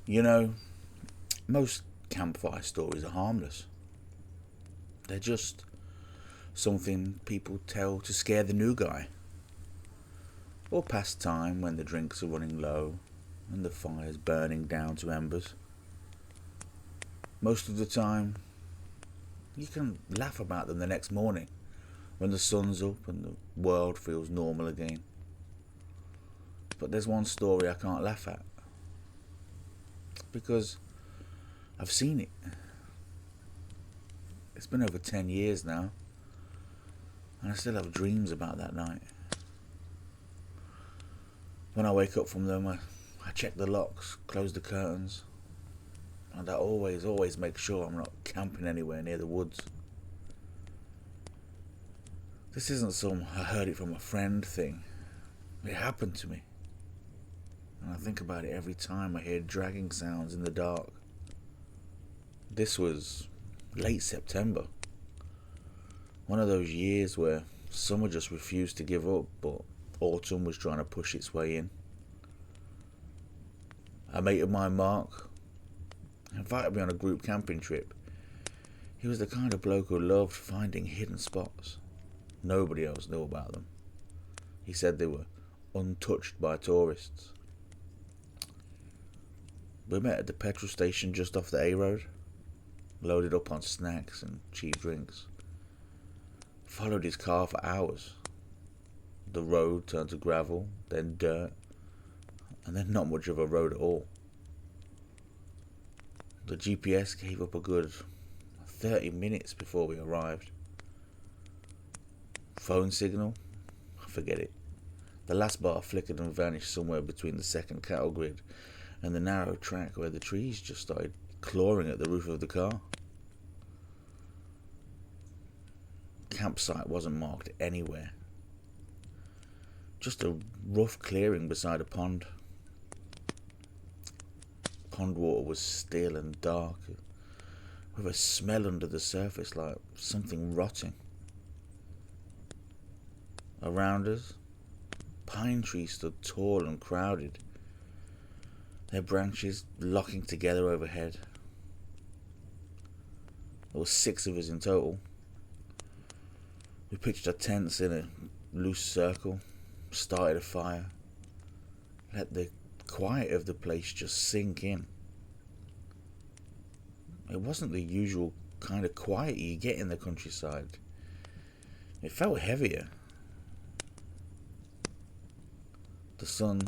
You know, most campfire stories are harmless. They're just something people tell to scare the new guy, or pass time when the drinks are running low and the fire's burning down to embers. Most of the time, you can laugh about them the next morning when the sun's up and the world feels normal again. But there's one story I can't laugh at, because I've seen it. It's been over 10 years now, and I still have dreams about that night. When I wake up from them, I check the locks, close the curtains, and I always make sure I'm not camping anywhere near the woods. This isn't some I heard it from a friend thing. It happened to me. And I think about it every time I hear dragging sounds in the dark. This was late September. One of those years where summer just refused to give up, but autumn was trying to push its way in. A mate of mine, Mark, invited me on a group camping trip. He was the kind of bloke who loved finding hidden spots. Nobody else knew about them. He said they were untouched by tourists. We met at the petrol station just off the A road, loaded up on snacks and cheap drinks. Followed his car for hours. The road turned to gravel, then dirt, and then not much of a road at all. The GPS gave up a good 30 minutes before we arrived. Phone signal? Forget it. The last bar flickered and vanished somewhere between the second cattle grid and the narrow track where the trees just started clawing at the roof of the car. Campsite wasn't marked anywhere. Just a rough clearing beside a pond. Pond water was still and dark, with a smell under the surface like something rotting. Around us, pine trees stood tall and crowded, their branches locking together overhead. There were 6 of us in total. We pitched our tents in a loose circle, started a fire, let the quiet of the place just sink in. It wasn't the usual kind of quiet you get in the countryside. It felt heavier. The sun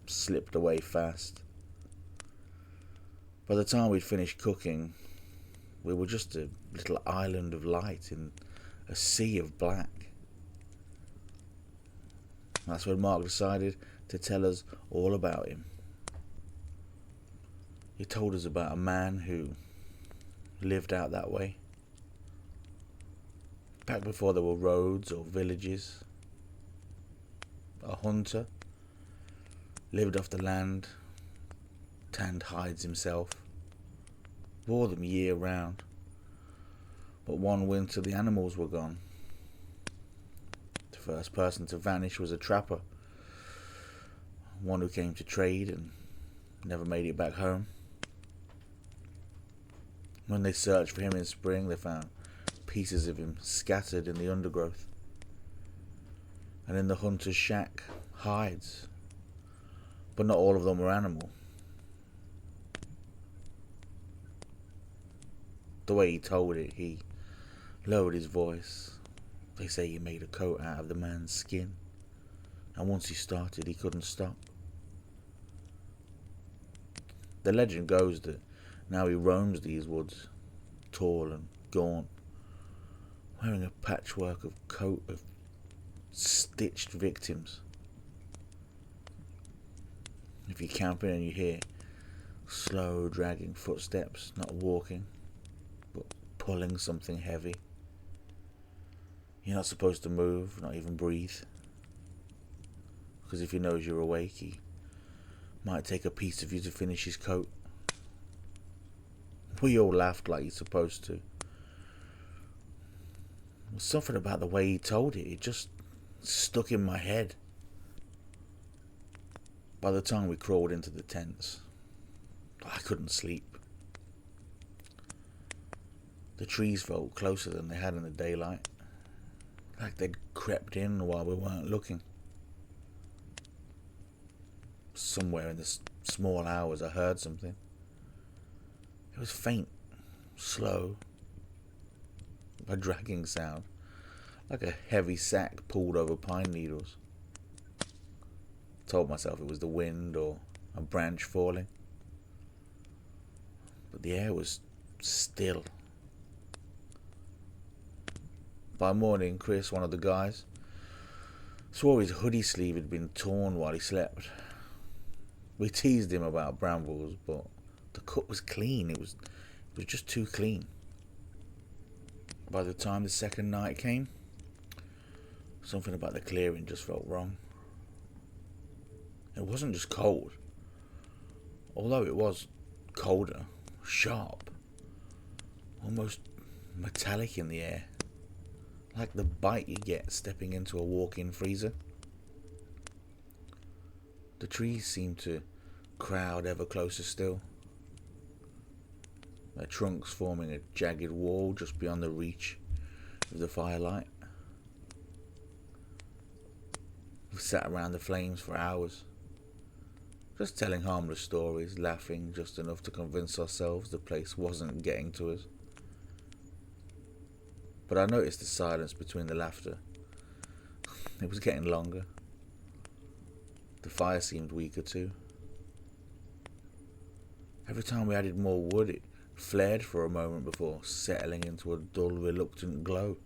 slipped away fast. By the time we'd finished cooking, we were just a little island of light in a sea of black. That's when Mark decided to tell us all about him. He told us about a man who lived out that way, back before there were roads or villages. A hunter, lived off the land, tanned hides himself, wore them year round. But one winter the animals were gone. The first person to vanish was a trapper, one who came to trade and never made it back home. When they searched for him in spring, they found pieces of him scattered in the undergrowth. And in the hunter's shack, hides. But not all of them were animal. The way he told it, he lowered his voice. They say he made a coat out of the man's skin, and once he started, he couldn't stop. The legend goes that now he roams these woods, tall and gaunt, wearing a patchwork of coat of stitched victims. If you're camping and you hear slow dragging footsteps, not walking, but pulling something heavy, you're not supposed to move, not even breathe. Because if he knows you're awake, he might take a piece of you to finish his coat. We all laughed like you're supposed to. There was something about the way he told it just stuck in my head. By the time we crawled into the tents, I couldn't sleep. The trees felt closer than they had in the daylight, like they'd crept in while we weren't looking. Somewhere in the small hours I heard something. It was faint, slow, a dragging sound, like a heavy sack pulled over pine needles. Told myself it was the wind or a branch falling, but the air was still. By morning, Chris, one of the guys, swore his hoodie sleeve had been torn while he slept. We teased him about brambles, but the cut was clean. It was just too clean. By the time the second night came, something about the clearing just felt wrong. It wasn't just cold, although it was colder, sharp, almost metallic in the air, like the bite you get stepping into a walk-in freezer. The trees seemed to crowd ever closer still, their trunks forming a jagged wall just beyond the reach of the firelight. We sat around the flames for hours, just telling harmless stories, laughing just enough to convince ourselves the place wasn't getting to us. But I noticed the silence between the laughter. It was getting longer. The fire seemed weaker too. Every time we added more wood, it flared for a moment before settling into a dull, reluctant glow.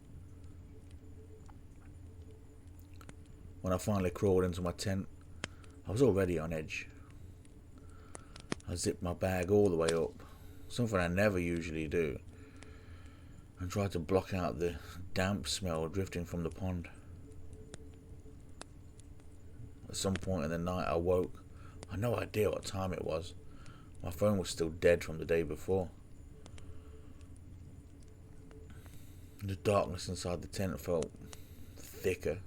When I finally crawled into my tent, I was already on edge. I zipped my bag all the way up, something I never usually do, and tried to block out the damp smell drifting from the pond. At some point in the night I woke. I had no idea what time it was. My phone was still dead from the day before. The darkness inside the tent felt thicker.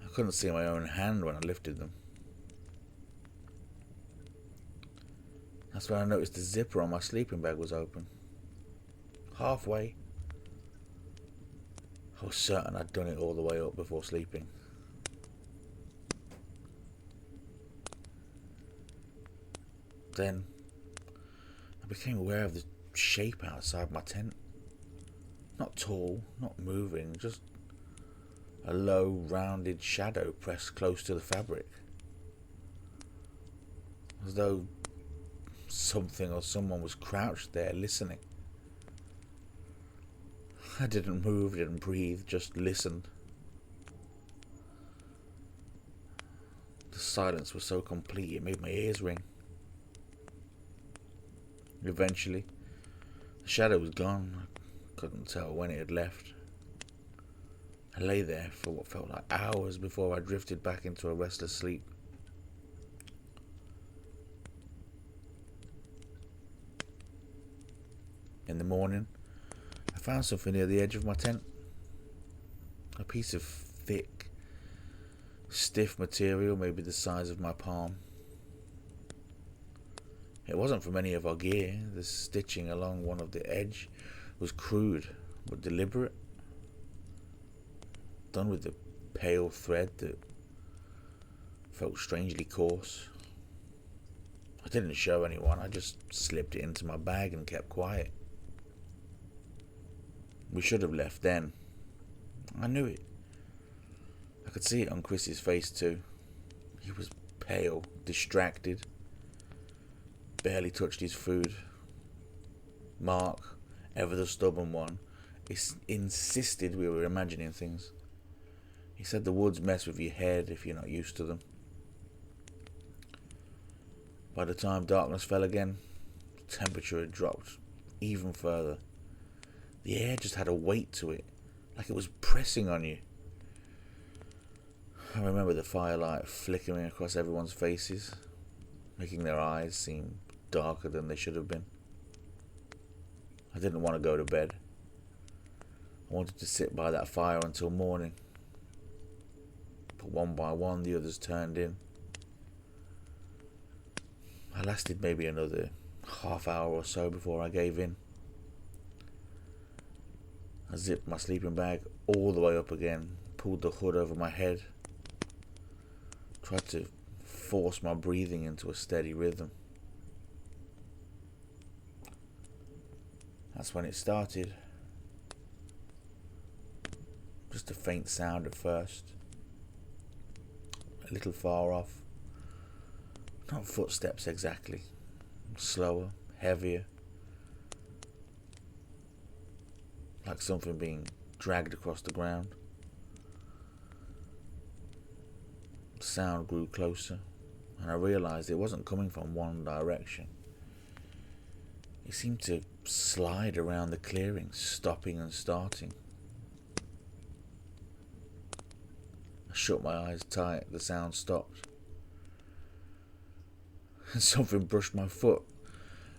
I couldn't see my own hand when I lifted them. That's when I noticed the zipper on my sleeping bag was open. Halfway. I was certain I'd done it all the way up before sleeping. Then I became aware of the shape outside my tent. Not tall, not moving, just a low, rounded shadow pressed close to the fabric. As though something or someone was crouched there listening. I didn't move, didn't breathe, just listened. The silence was so complete it made my ears ring. Eventually, the shadow was gone. I couldn't tell when it had left. I lay there for what felt like hours before I drifted back into a restless sleep. In the morning, I found something near the edge of my tent. A piece of thick, stiff material, maybe the size of my palm. It wasn't from any of our gear. The stitching along one of the edge was crude but deliberate, done with the pale thread that felt strangely coarse. I didn't show anyone. I just slipped it into my bag and kept quiet. We should have left then. I knew it. I could see it on Chris's face too. He was pale, distracted, barely touched his food. Mark, ever the stubborn one, insisted we were imagining things. He said the woods mess with your head if you're not used to them. By the time darkness fell again, the temperature had dropped even further. The air just had a weight to it, like it was pressing on you. I remember the firelight flickering across everyone's faces, making their eyes seem darker than they should have been. I didn't want to go to bed. I wanted to sit by that fire until morning. But one by one the others turned in. I lasted maybe another half hour or so before I gave in. I zipped my sleeping bag all the way up again, pulled the hood over my head, tried to force my breathing into a steady rhythm. That's when it started. Just a faint sound at first, a little far off. Not footsteps exactly, slower, heavier, like something being dragged across the ground. The sound grew closer, and I realised it wasn't coming from one direction. It seemed to slide around the clearing, stopping and starting. I shut my eyes tight, the sound stopped. And something brushed my foot.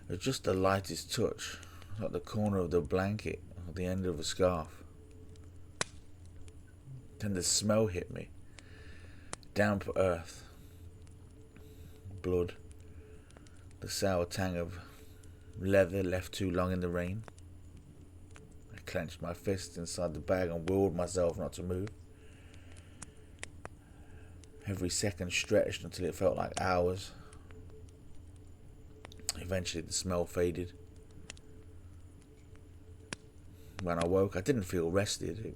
It was just the lightest touch, like the corner of the blanket or the end of a scarf. Then the smell hit me. Damp earth, blood, the sour tang of leather left too long in the rain. I clenched my fist inside the bag and willed myself not to move. Every second stretched until it felt like hours. Eventually the smell faded. When I woke, I didn't feel rested.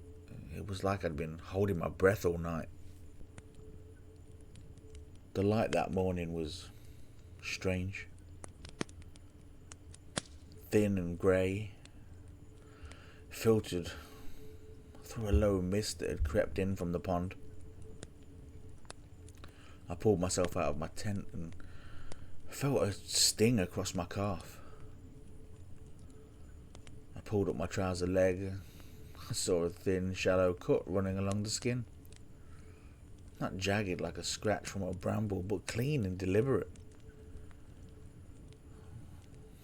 It was like I'd been holding my breath all night. The light that morning was strange. Thin and grey, filtered through a low mist that had crept in from the pond. I pulled myself out of my tent and felt a sting across my calf. I pulled up my trouser leg. I saw a thin, shallow cut running along the skin. Not jagged like a scratch from a bramble, but clean and deliberate.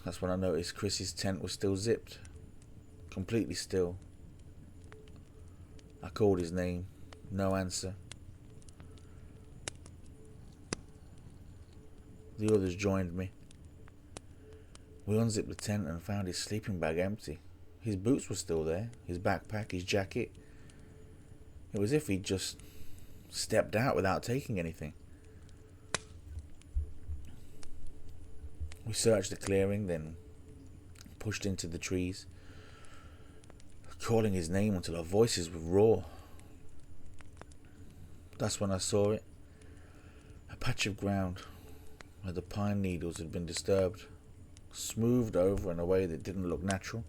That's when I noticed Chris's tent was still zipped. Completely still. I called his name. No answer. The others joined me. We unzipped the tent and found his sleeping bag empty. His boots were still there, his backpack, his jacket. It was as if he'd just stepped out without taking anything. We searched the clearing, then pushed into the trees, calling his name until our voices would roar. That's when I saw it. A patch of ground where the pine needles had been disturbed, smoothed over in a way that didn't look natural.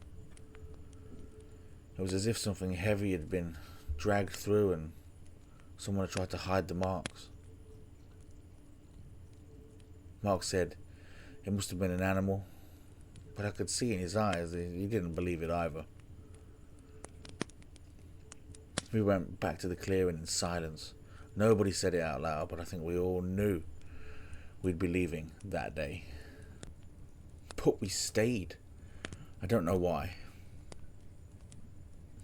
It was as if something heavy had been dragged through and someone had tried to hide the marks. Mark said it must have been an animal, but I could see in his eyes that he didn't believe it either. We went back to the clearing in silence. Nobody said it out loud, but I think we all knew we'd be leaving that day. But we stayed. I don't know why.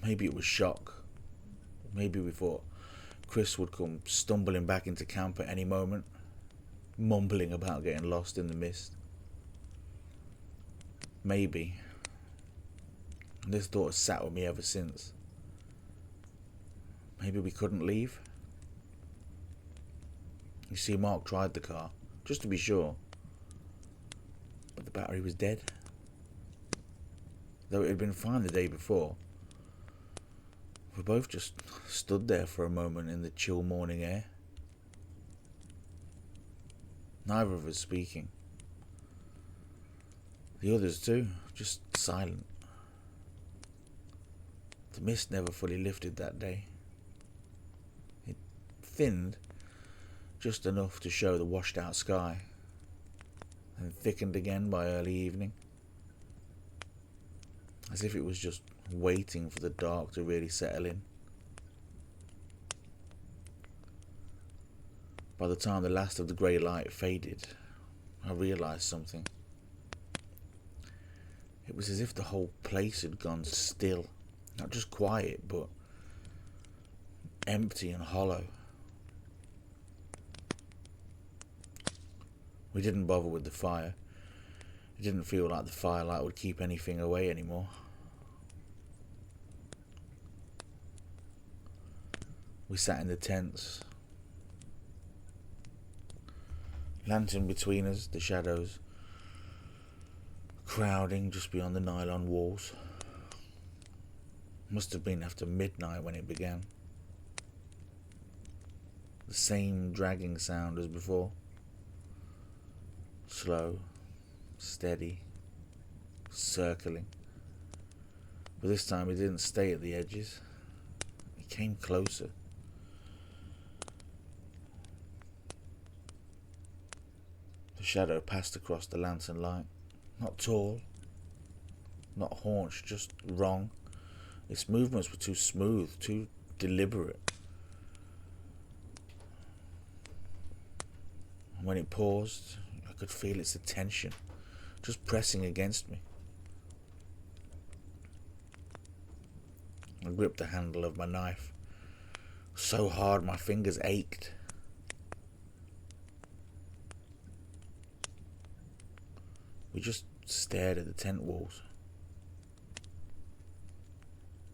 Maybe it was shock. Maybe we thought Chris would come stumbling back into camp at any moment, mumbling about getting lost in the mist. Maybe. And this thought has sat with me ever since. Maybe we couldn't leave. You see, Mark tried the car, just to be sure, but the battery was dead. Though it had been fine the day before. We both just stood there for a moment in the chill morning air. Neither of us speaking. The others too, just silent. The mist never fully lifted that day. It thinned just enough to show the washed out sky, and thickened again by early evening, as if it was just waiting for the dark to really settle in. By the time the last of the grey light faded, I realised something. It was as if the whole place had gone still. Not just quiet, but empty and hollow. We didn't bother with the fire. It didn't feel like the firelight would keep anything away anymore. We sat in the tents. Lantern between us, the shadows crowding just beyond the nylon walls. Must have been after midnight when it began. The same dragging sound as before. Slow, steady, circling. But this time it didn't stay at the edges. It came closer. The shadow passed across the lantern light. Not tall, not haunched, just wrong. Its movements were too smooth, too deliberate. And when it paused, I could feel its attention, just pressing against me. I gripped the handle of my knife so hard my fingers ached. We just stared at the tent walls.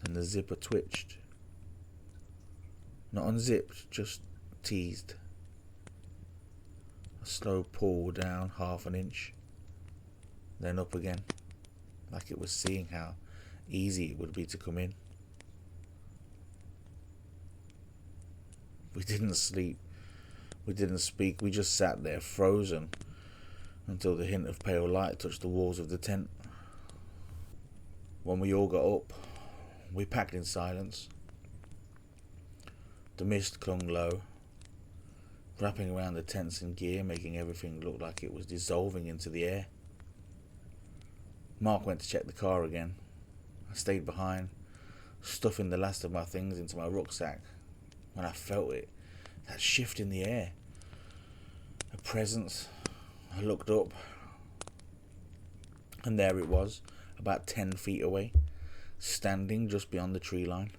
And the zipper twitched. Not unzipped, just teased. A slow pull down 1/2 inch. Then up again. Like it was seeing how easy it would be to come in. We didn't sleep. We didn't speak. We just sat there, frozen, until the hint of pale light touched the walls of the tent. When we all got up, we packed in silence. The mist clung low, wrapping around the tents and gear, making everything look like it was dissolving into the air. Mark went to check the car again. I stayed behind, stuffing the last of my things into my rucksack, when I felt it, that shift in the air. A presence. I looked up, and there it was, about 10 feet away, standing just beyond the tree line.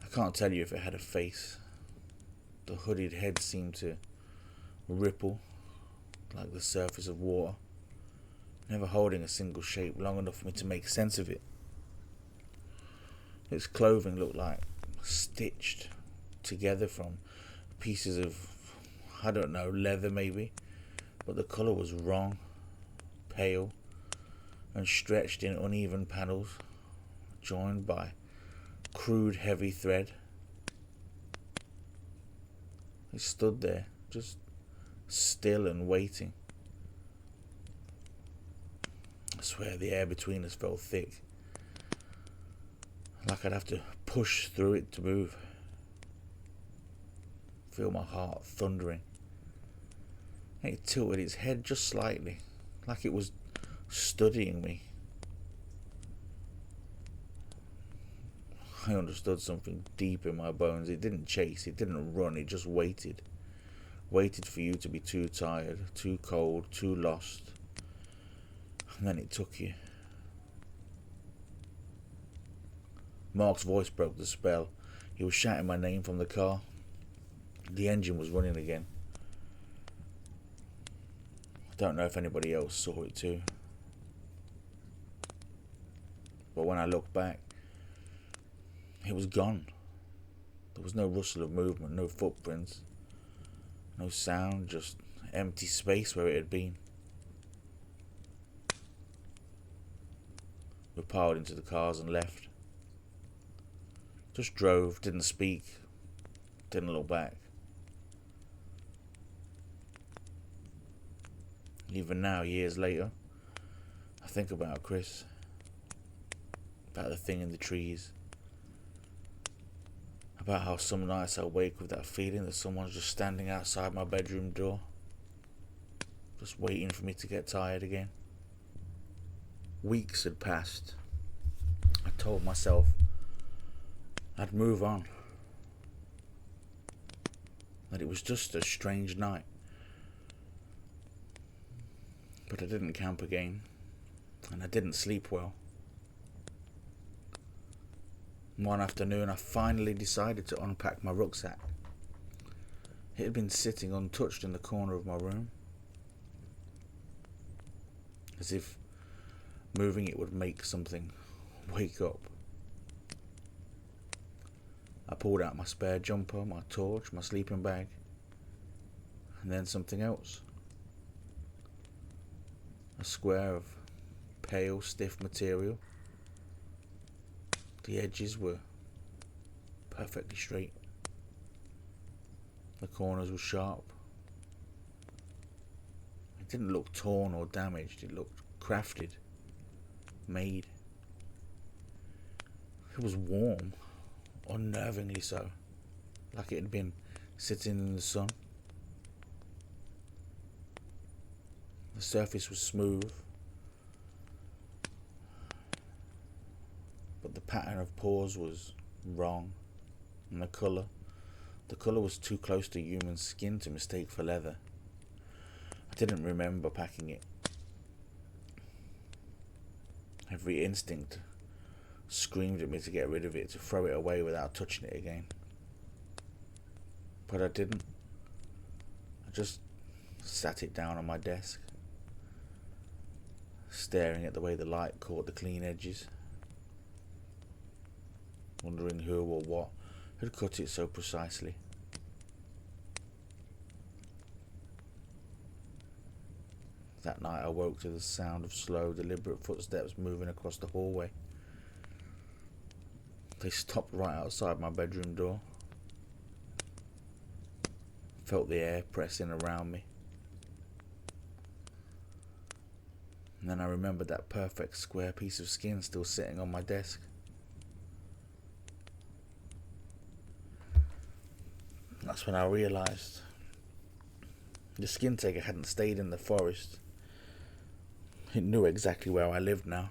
I can't tell you if it had a face. The hooded head seemed to ripple like the surface of water, never holding a single shape long enough for me to make sense of it. Its clothing looked like stitched together from pieces of, I don't know, leather maybe, but the colour was wrong, pale, and stretched in uneven panels, joined by crude heavy thread. It stood there, just still and waiting. I swear the air between us felt thick, like I'd have to push through it to move. Feel my heart thundering. And it tilted its head just slightly, like it was studying me. I understood something deep in my bones. It didn't chase, it didn't run, it just waited. Waited for you to be too tired, too cold, too lost. And then it took you. Mark's voice broke the spell. He was shouting my name from the car. The engine was running again. I don't know if anybody else saw it too. But when I looked back, it was gone. There was no rustle of movement, no footprints, no sound, just empty space where it had been. We piled into the cars and left. Just drove, didn't speak, didn't look back. Even now, years later, I think about Chris, about the thing in the trees, about how some nights I wake with that feeling that someone's just standing outside my bedroom door, just waiting for me to get tired again. Weeks had passed. I told myself I'd move on, that it was just a strange night. But I didn't camp again, and I didn't sleep well. One afternoon I finally decided to unpack my rucksack. It had been sitting untouched in the corner of my room, as if moving it would make something wake up. I pulled out my spare jumper, my torch, my sleeping bag, and then something else. A square of pale, stiff material. The edges were perfectly straight. The corners were sharp. It didn't look torn or damaged. It looked crafted, made. It was warm, unnervingly so, like it had been sitting in the sun. The surface was smooth, but the pattern of pores was wrong, and the colour was too close to human skin to mistake for leather. I didn't remember packing it. Every instinct screamed at me to get rid of it, to throw it away without touching it again. But I didn't. I just sat it down on my desk, staring at the way the light caught the clean edges, wondering who or what had cut it so precisely. That night I woke to the sound of slow, deliberate footsteps moving across the hallway. They stopped right outside my bedroom door. Felt the air pressing around me. And then I remembered that perfect square piece of skin still sitting on my desk. That's when I realised the skin taker hadn't stayed in the forest. It knew exactly where I lived now.